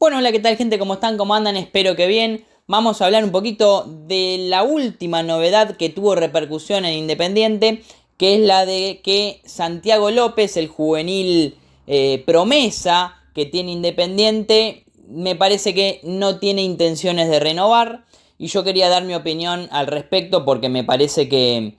Bueno, hola, ¿qué tal, gente? ¿Cómo están? ¿Cómo andan? Espero que bien. Vamos a hablar un poquito de la última novedad que tuvo repercusión en Independiente, que es la de que Santiago López, el juvenil promesa que tiene Independiente, me parece que no tiene intenciones de renovar. Y yo quería dar mi opinión al respecto porque me parece que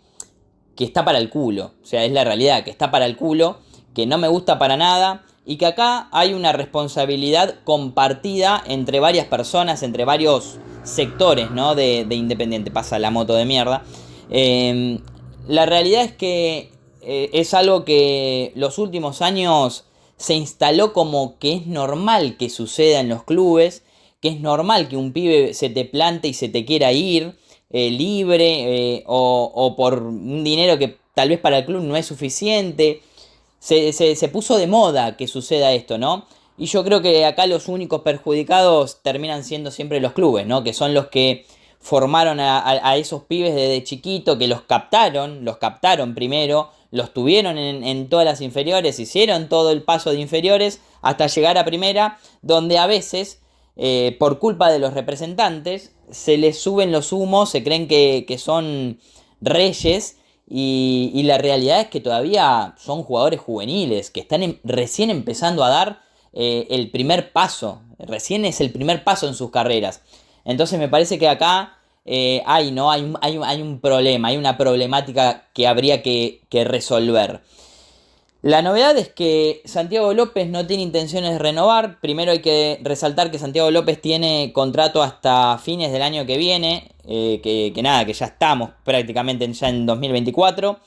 está para el culo. O sea, es la realidad, que está para el culo, que no me gusta para nada y que acá hay una responsabilidad compartida entre varias personas, entre varios sectores, ¿no? de Independiente. Pasa la moto de mierda. Eh, la realidad es que es algo que los últimos años se instaló como que es normal que suceda en los clubes, que es normal que un pibe se te plante y se te quiera ir libre o por un dinero que tal vez para el club no es suficiente. Se puso de moda que suceda esto, ¿no? Y yo creo que acá los únicos perjudicados terminan siendo siempre los clubes, ¿no? Que son los que formaron a esos pibes desde chiquito, que los captaron primero, los tuvieron en todas las inferiores, hicieron todo el paso de inferiores hasta llegar a primera, donde a veces, por culpa de los representantes, se les suben los humos, se creen que son reyes y la realidad es que todavía son jugadores juveniles que están recién empezando a dar el primer paso. Recién es el primer paso en sus carreras. Entonces me parece que acá ¿no? Hay un problema, hay una problemática que habría que resolver. La novedad es que Santiago López no tiene intenciones de renovar. Primero hay que resaltar que Santiago López tiene contrato hasta fines del año que viene, que nada, que ya estamos prácticamente ya en 2024.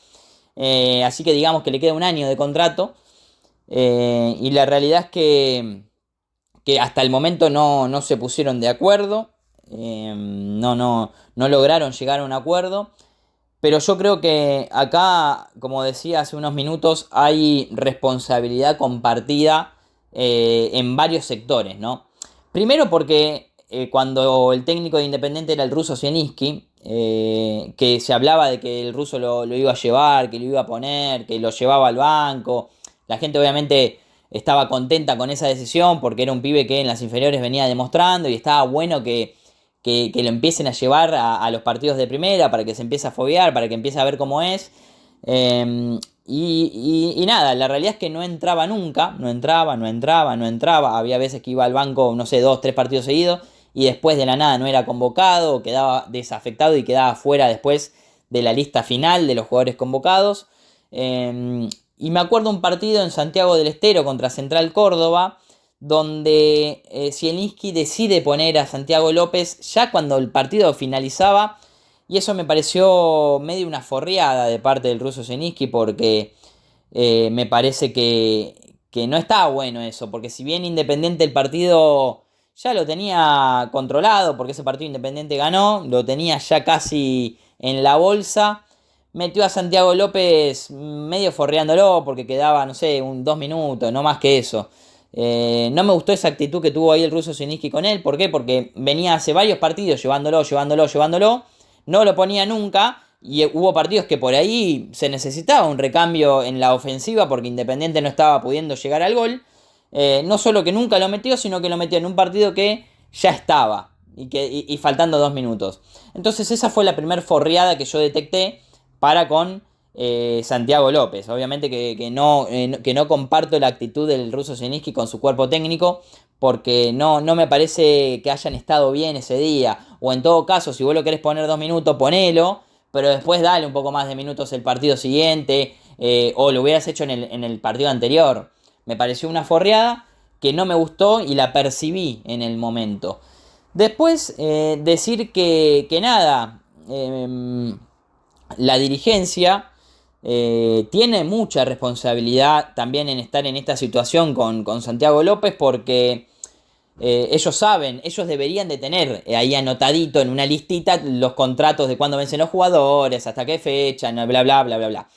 Así que digamos que le queda un año de contrato. Y la realidad es que hasta el momento no se pusieron de acuerdo. No lograron llegar a un acuerdo. Pero yo creo que acá, como decía hace unos minutos, hay responsabilidad compartida en varios sectores, ¿no? Primero porque cuando el técnico de Independiente era el ruso Zielinski, que se hablaba de que el ruso lo iba a llevar, que lo iba a poner, que lo llevaba al banco, la gente obviamente estaba contenta con esa decisión porque era un pibe que en las inferiores venía demostrando y estaba bueno que lo empiecen a llevar a los partidos de primera para que se empiece a foguear, para que empiece a ver cómo es. Y nada, la realidad es que no entraba nunca, no entraba. Había veces que iba al banco, no sé, dos, tres partidos seguidos y después de la nada no era convocado, quedaba desafectado y quedaba fuera después de la lista final de los jugadores convocados. Y me acuerdo un partido en Santiago del Estero contra Central Córdoba donde Zielinski decide poner a Santiago López ya cuando el partido finalizaba, y eso me pareció medio una forreada de parte del ruso Zielinski porque me parece que no estaba bueno eso, porque si bien Independiente el partido ya lo tenía controlado, porque ese partido Independiente ganó, lo tenía ya casi en la bolsa. Metió a Santiago López medio forreándolo porque quedaba, no sé, 2 minutos, no más que eso. No me gustó esa actitud que tuvo ahí el ruso Zielinski con él. ¿Por qué? Porque venía hace varios partidos llevándolo. No lo ponía nunca. Y hubo partidos que por ahí se necesitaba un recambio en la ofensiva porque Independiente no estaba pudiendo llegar al gol. No solo que nunca lo metió, sino que lo metió en un partido que ya estaba. Y faltando 2 minutos. Entonces esa fue la primera forreada que yo detecté para con Santiago López. Obviamente que no comparto la actitud del ruso Zielinski con su cuerpo técnico, porque no me parece que hayan estado bien ese día. O en todo caso, si vos lo querés poner 2 minutos, ponelo, pero después dale un poco más de minutos el partido siguiente, o lo hubieras hecho en el partido anterior. Me pareció una forreada que no me gustó y la percibí en el momento. Después, decir que nada, la dirigencia tiene mucha responsabilidad también en estar en esta situación con Santiago López porque ellos saben, ellos deberían de tener ahí anotadito en una listita los contratos de cuándo vencen los jugadores, hasta qué fecha, bla, bla, bla, bla, bla.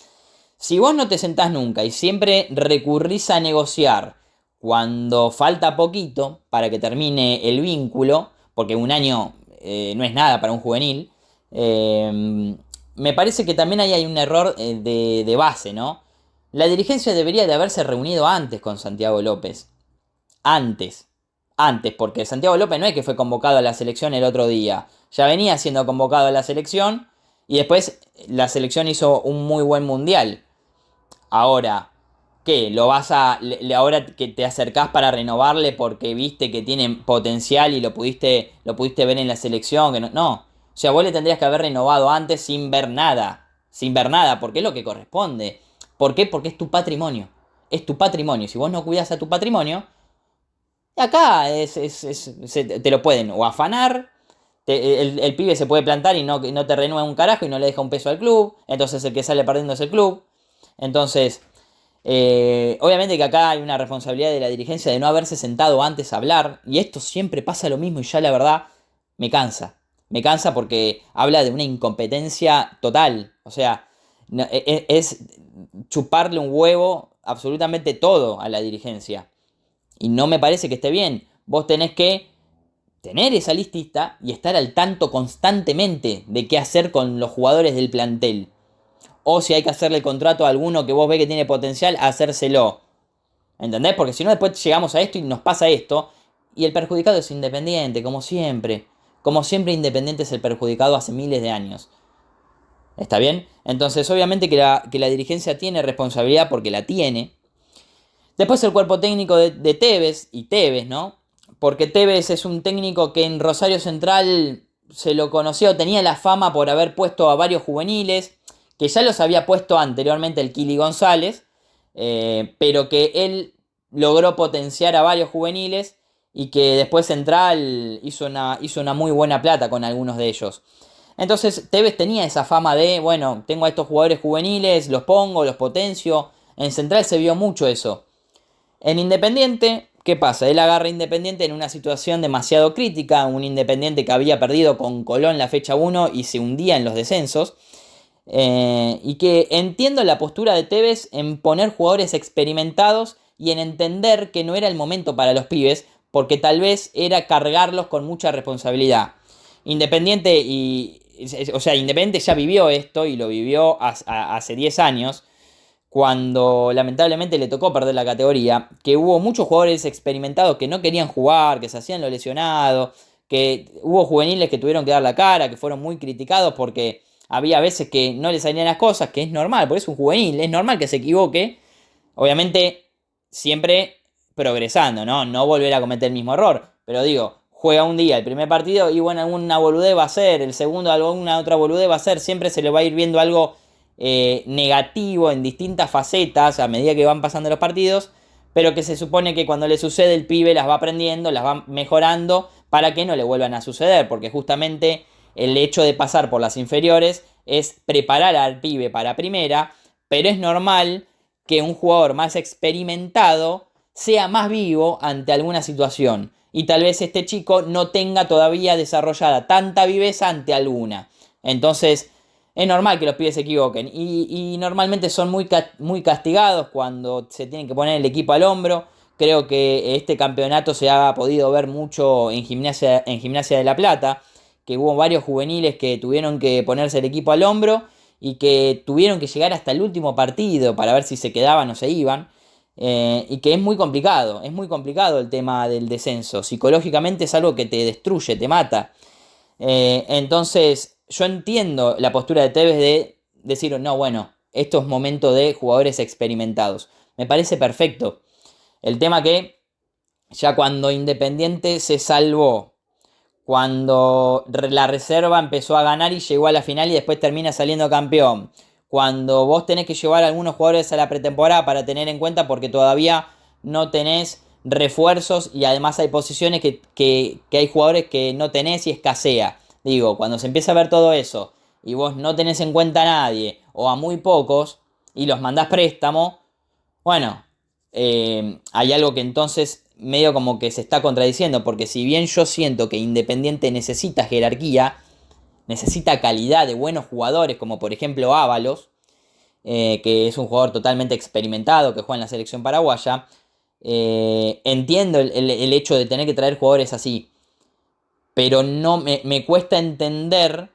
Si vos no te sentás nunca y siempre recurrís a negociar cuando falta poquito para que termine el vínculo, porque un año no es nada para un juvenil, me parece que también ahí hay un error de base, ¿no? La dirigencia debería de haberse reunido antes con Santiago López. Antes. antes, porque Santiago López no es que fue convocado a la selección el otro día, ya venía siendo convocado a la selección y después la selección hizo un muy buen mundial. Ahora, ¿qué? ¿Lo vas a... ahora que te acercás para renovarle porque viste que tiene potencial y lo pudiste ver en la selección? Que no, no. O sea, vos le tendrías que haber renovado antes sin ver nada. Sin ver nada, porque es lo que corresponde. ¿Por qué? Porque es tu patrimonio. Es tu patrimonio. Si vos no cuidás a tu patrimonio, acá te lo pueden o afanar. El pibe se puede plantar y no te renueva un carajo y no le deja un peso al club. Entonces el que sale perdiendo es el club. Entonces, obviamente que acá hay una responsabilidad de la dirigencia de no haberse sentado antes a hablar. Y esto siempre pasa lo mismo y ya la verdad me cansa. Me cansa porque habla de una incompetencia total. O sea, es chuparle un huevo absolutamente todo a la dirigencia. Y no me parece que esté bien. Vos tenés que tener esa listita y estar al tanto constantemente de qué hacer con los jugadores del plantel. O si hay que hacerle contrato a alguno que vos ves que tiene potencial, hacérselo. ¿Entendés? Porque si no, después llegamos a esto y nos pasa esto. Y el perjudicado es Independiente, como siempre. Como siempre, Independiente es el perjudicado hace miles de años. ¿Está bien? Entonces, obviamente que la dirigencia tiene responsabilidad porque la tiene. Después el cuerpo técnico de Tevez y Tevez, ¿no? Porque Tevez es un técnico que en Rosario Central se lo conoció, tenía la fama por haber puesto a varios juveniles, que ya los había puesto anteriormente el Kili González, pero que él logró potenciar a varios juveniles y que después Central hizo una muy buena plata con algunos de ellos. Entonces Tevez tenía esa fama de, bueno, tengo a estos jugadores juveniles, los pongo, los potencio. En Central se vio mucho eso. En Independiente, ¿qué pasa? Él agarra a Independiente en una situación demasiado crítica, un Independiente que había perdido con Colón la fecha 1 y se hundía en los descensos. Y que entiendo la postura de Tevez en poner jugadores experimentados y en entender que no era el momento para los pibes, porque tal vez era cargarlos con mucha responsabilidad. Independiente Independiente ya vivió esto y lo vivió hace 10 años cuando lamentablemente le tocó perder la categoría, que hubo muchos jugadores experimentados que no querían jugar, que se hacían lo lesionado, que hubo juveniles que tuvieron que dar la cara, que fueron muy criticados porque había veces que no les salían las cosas, que es normal, porque es un juvenil, es normal que se equivoque, obviamente siempre progresando, ¿no? No volver a cometer el mismo error, pero digo, juega un día el primer partido y bueno, alguna boludez va a ser, el segundo alguna otra boludez va a ser, siempre se le va a ir viendo algo negativo en distintas facetas a medida que van pasando los partidos, pero que se supone que cuando le sucede el pibe las va aprendiendo, las va mejorando para que no le vuelvan a suceder, porque justamente el hecho de pasar por las inferiores es preparar al pibe para primera, pero es normal que un jugador más experimentado sea más vivo ante alguna situación y tal vez este chico no tenga todavía desarrollada tanta viveza ante alguna. Entonces es normal que los pibes se equivoquen y normalmente son muy castigados cuando se tienen que poner el equipo al hombro. Creo que este campeonato se ha podido ver mucho en Gimnasia de La Plata, que hubo varios juveniles que tuvieron que ponerse el equipo al hombro y que tuvieron que llegar hasta el último partido para ver si se quedaban o se iban. Y que es muy complicado el tema del descenso. Psicológicamente es algo que te destruye, te mata. Entonces yo entiendo la postura de Tevez de decir, no, bueno, esto es momento de jugadores experimentados. Me parece perfecto. El tema que ya cuando Independiente se salvó, cuando la reserva empezó a ganar y llegó a la final y después termina saliendo campeón, cuando vos tenés que llevar a algunos jugadores a la pretemporada para tener en cuenta porque todavía no tenés refuerzos y además hay posiciones que hay jugadores que no tenés y escasea. Digo, cuando se empieza a ver todo eso y vos no tenés en cuenta a nadie o a muy pocos y los mandás préstamo, bueno, hay algo que entonces medio como que se está contradiciendo, porque si bien yo siento que Independiente necesita jerarquía, necesita calidad de buenos jugadores, como por ejemplo Ábalos, que es un jugador totalmente experimentado, que juega en la selección paraguaya, entiendo el hecho de tener que traer jugadores así, pero no me cuesta entender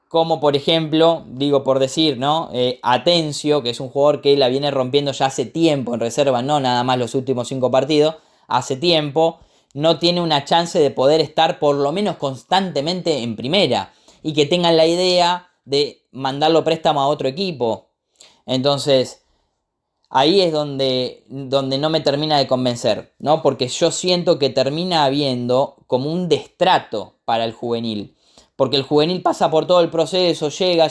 cómo, por ejemplo, digo por decir, ¿no? Atencio, que es un jugador que la viene rompiendo ya hace tiempo en reserva, no nada más los últimos 5 partidos, hace tiempo, no tiene una chance de poder estar por lo menos constantemente en primera y que tengan la idea de mandarlo préstamo a otro equipo. Entonces, ahí es donde no me termina de convencer, ¿no? Porque yo siento que termina habiendo como un destrato para el juvenil. Porque el juvenil pasa por todo el proceso, llega,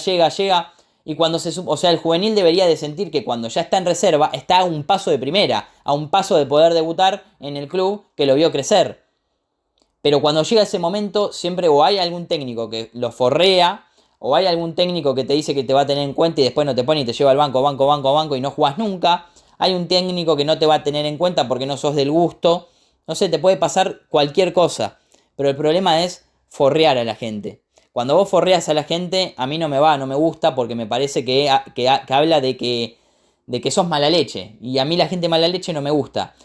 y cuando o sea, el juvenil debería de sentir que cuando ya está en reserva, está a un paso de primera, a un paso de poder debutar en el club que lo vio crecer. Pero cuando llega ese momento, siempre o hay algún técnico que lo forrea, o hay algún técnico que te dice que te va a tener en cuenta y después no te pone y te lleva al banco y no jugás nunca. Hay un técnico que no te va a tener en cuenta porque no sos del gusto. No sé, te puede pasar cualquier cosa. Pero el problema es forrear a la gente. Cuando vos forreas a la gente, a mí no me gusta porque me parece que habla de que sos mala leche. Y a mí la gente mala leche no me gusta.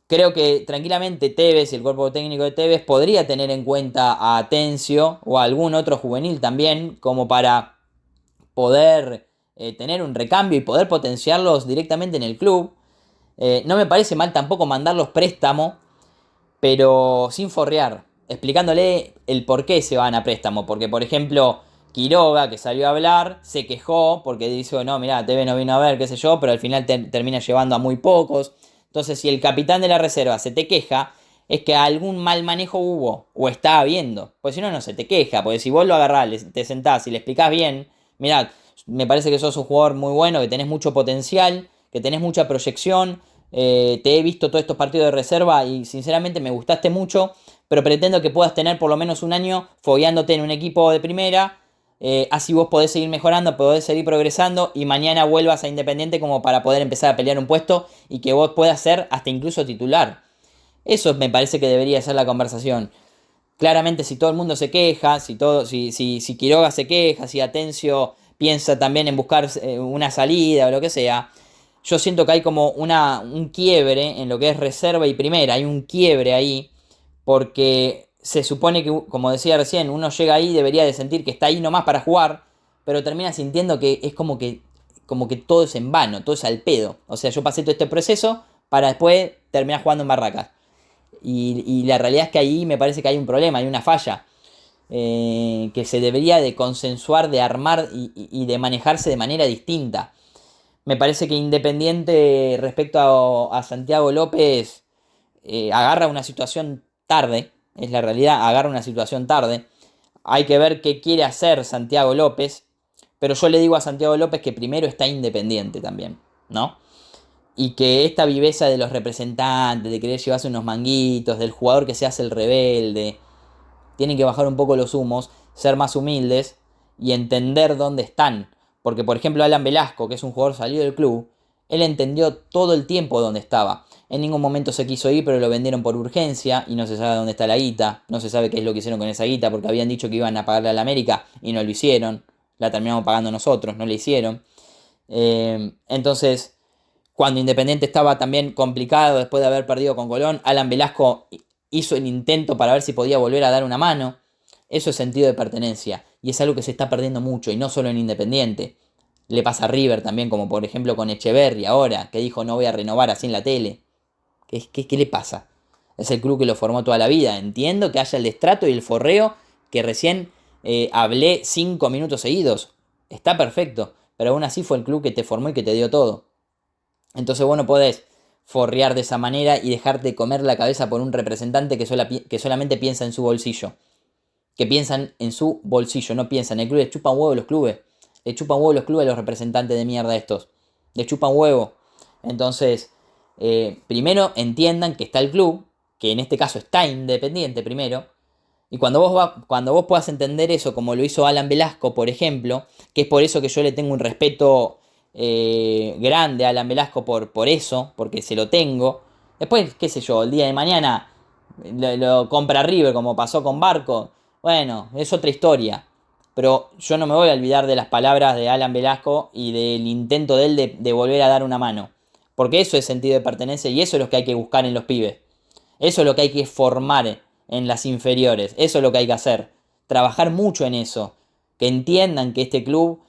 Creo que tranquilamente Tevez y el cuerpo técnico de Tevez podría tener en cuenta a Atencio o a algún otro juvenil también como para poder tener un recambio y poder potenciarlos directamente en el club. No me parece mal tampoco mandarlos préstamo, pero sin forrear, explicándole el por qué se van a préstamo. Porque, por ejemplo, Quiroga, que salió a hablar, se quejó porque dijo, no, mirá, Tevez no vino a ver, qué sé yo, pero al final termina llevando a muy pocos. Entonces, si el capitán de la reserva se te queja, es que algún mal manejo hubo o está habiendo. Pues si no, no se te queja. Porque si vos lo agarrás, te sentás y le explicás bien, mirá, me parece que sos un jugador muy bueno, que tenés mucho potencial, que tenés mucha proyección. Te he visto todos estos partidos de reserva y sinceramente me gustaste mucho, pero pretendo que puedas tener por lo menos un año fogueándote en un equipo de primera. Así vos podés seguir mejorando, podés seguir progresando y mañana vuelvas a Independiente como para poder empezar a pelear un puesto y que vos puedas ser hasta incluso titular. Eso me parece que debería ser la conversación. Claramente si todo el mundo se queja, si Quiroga se queja, si Atencio piensa también en buscar una salida o lo que sea, yo siento que hay como un quiebre en lo que es reserva y primera, hay un quiebre ahí, porque se supone que, como decía recién, uno llega ahí y debería de sentir que está ahí nomás para jugar, pero termina sintiendo que es como que todo es en vano, todo es al pedo. O sea, yo pasé todo este proceso para después terminar jugando en Barracas. Y la realidad es que ahí me parece que hay un problema, hay una falla. Que se debería de consensuar, de armar y de manejarse de manera distinta. Me parece que Independiente respecto a Santiago López agarra una situación tarde, es la realidad, agarra una situación tarde. Hay que ver qué quiere hacer Santiago López, pero yo le digo a Santiago López que primero está Independiente también, ¿no? Y que esta viveza de los representantes, de querer llevarse unos manguitos, del jugador que se hace el rebelde, tienen que bajar un poco los humos, ser más humildes y entender dónde están. Porque, por ejemplo, Alan Velasco, que es un jugador salido del club, él entendió todo el tiempo dónde estaba. En ningún momento se quiso ir, pero lo vendieron por urgencia y no se sabe dónde está la guita. No se sabe qué es lo que hicieron con esa guita, porque habían dicho que iban a pagarle a la América y no lo hicieron. La terminamos pagando nosotros, no la hicieron. Entonces, cuando Independiente estaba también complicado después de haber perdido con Colón, Alan Velasco hizo el intento para ver si podía volver a dar una mano. Eso es sentido de pertenencia. Y es algo que se está perdiendo mucho, y no solo en Independiente. Le pasa a River también, como por ejemplo con Echeverri ahora, que dijo no voy a renovar así en la tele. ¿Qué le pasa? Es el club que lo formó toda la vida. Entiendo que haya el destrato y el forreo que recién hablé 5 minutos seguidos. Está perfecto. Pero aún así fue el club que te formó y que te dio todo. Entonces vos no podés forrear de esa manera y dejarte comer la cabeza por un representante que solamente piensa en su bolsillo. Que piensan en su bolsillo, no piensan en el club. Les chupan huevo los clubes. Les chupan huevo los clubes a los representantes de mierda estos. Les chupan huevo. Entonces, primero entiendan que está el club, que en este caso está Independiente primero. Y cuando vos puedas entender eso, como lo hizo Alan Velasco, por ejemplo, que es por eso que yo le tengo un respeto grande a Alan Velasco por eso, porque se lo tengo. Después, qué sé yo, el día de mañana lo compra River como pasó con Barco. Bueno, es otra historia. Pero yo no me voy a olvidar de las palabras de Alan Velasco y del intento de él de volver a dar una mano. Porque eso es sentido de pertenencia y eso es lo que hay que buscar en los pibes. Eso es lo que hay que formar en las inferiores. Eso es lo que hay que hacer. Trabajar mucho en eso. Que entiendan que este club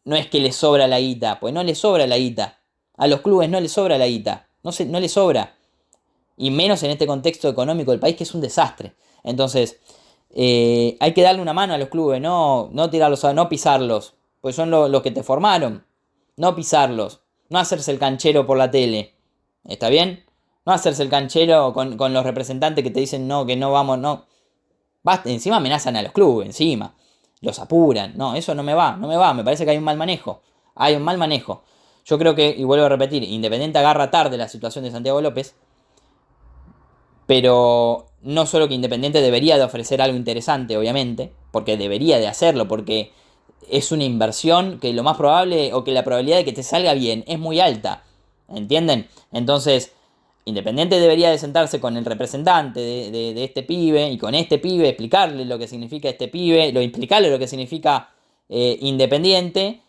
no es que les sobra la guita. Pues no les sobra la guita. A los clubes no les sobra la guita. No les sobra. Y menos en este contexto económico del país que es un desastre. Entonces, hay que darle una mano a los clubes, no tirarlos, no pisarlos. Pues son los que te formaron. No pisarlos. No hacerse el canchero por la tele. ¿Está bien? No hacerse el canchero con los representantes que te dicen no, que no vamos, no. Basta, encima amenazan a los clubes, encima. Los apuran. No, eso no me va, no me va. Me parece que hay un mal manejo. Hay un mal manejo. Yo creo que, y vuelvo a repetir, Independiente agarra tarde la situación de Santiago López, pero no solo que Independiente debería de ofrecer algo interesante, obviamente, porque debería de hacerlo, porque es una inversión que lo más probable, o que la probabilidad de que te salga bien es muy alta, ¿entienden? Entonces, Independiente debería de sentarse con el representante de este pibe, y con este pibe explicarle lo que significa este pibe, explicarle lo que significa Independiente,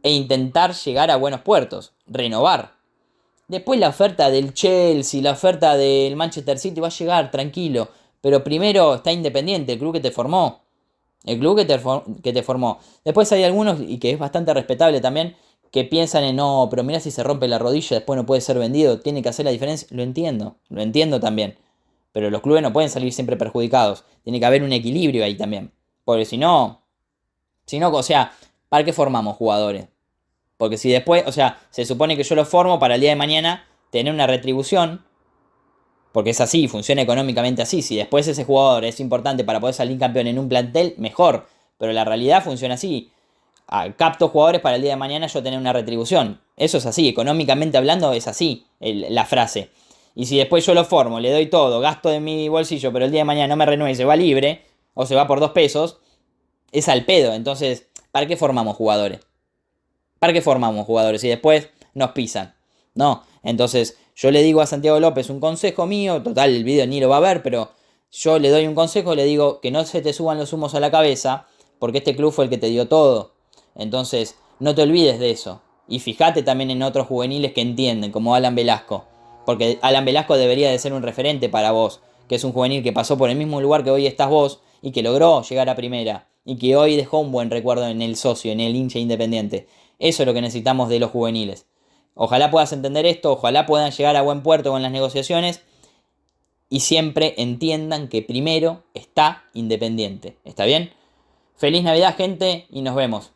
e intentar llegar a buenos puertos, renovar. Después la oferta del Chelsea, la oferta del Manchester City va a llegar, tranquilo. Pero primero está Independiente, el club que te formó. El club que te formó. Después hay algunos, y que es bastante respetable también, que piensan en no, pero mira si se rompe la rodilla, después no puede ser vendido, tiene que hacer la diferencia. Lo entiendo también. Pero los clubes no pueden salir siempre perjudicados. Tiene que haber un equilibrio ahí también. Porque si no, o sea, ¿para qué formamos jugadores? Porque si después, o sea, se supone que yo lo formo para el día de mañana tener una retribución, porque es así, funciona económicamente así. Si después ese jugador es importante para poder salir campeón en un plantel, mejor. Pero la realidad funciona así. Capto jugadores para el día de mañana yo tener una retribución. Eso es así, económicamente hablando es así la frase. Y si después yo lo formo, le doy todo, gasto de mi bolsillo, pero el día de mañana no me renueve y se va libre, o se va por 2 pesos, es al pedo. Entonces, ¿para qué formamos jugadores? ¿Para qué formamos jugadores y después nos pisan? No, entonces yo le digo a Santiago López un consejo mío, total el video ni lo va a ver, pero yo le doy un consejo, le digo que no se te suban los humos a la cabeza, porque este club fue el que te dio todo. Entonces, no te olvides de eso. Y fíjate también en otros juveniles que entienden, como Alan Velasco, porque Alan Velasco debería de ser un referente para vos, que es un juvenil que pasó por el mismo lugar que hoy estás vos y que logró llegar a primera y que hoy dejó un buen recuerdo en el socio, en el hincha Independiente. Eso es lo que necesitamos de los juveniles. Ojalá puedas entender esto, ojalá puedan llegar a buen puerto con las negociaciones y siempre entiendan que primero está Independiente. ¿Está bien? Feliz Navidad, gente, y nos vemos.